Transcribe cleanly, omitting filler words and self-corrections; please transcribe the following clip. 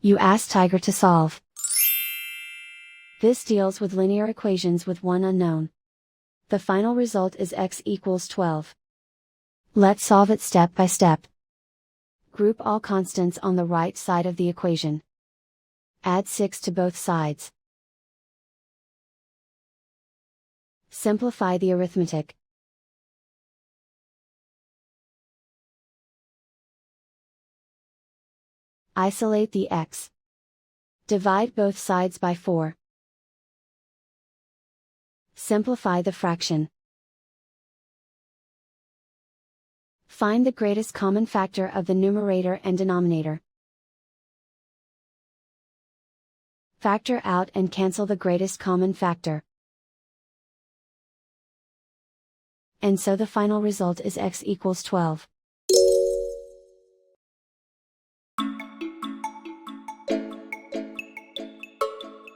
You ask Tiger to solve. This deals with linear equations with one unknown. The final result is x equals 12. Let's solve it step by step. Group all constants on the right side of the equation. Add 6 to both sides. Simplify the arithmetic. Isolate the x. Divide both sides by 4. Simplify the fraction. Find the greatest common factor of the numerator and denominator. Factor out and cancel the greatest common factor. And so the final result is x equals 12.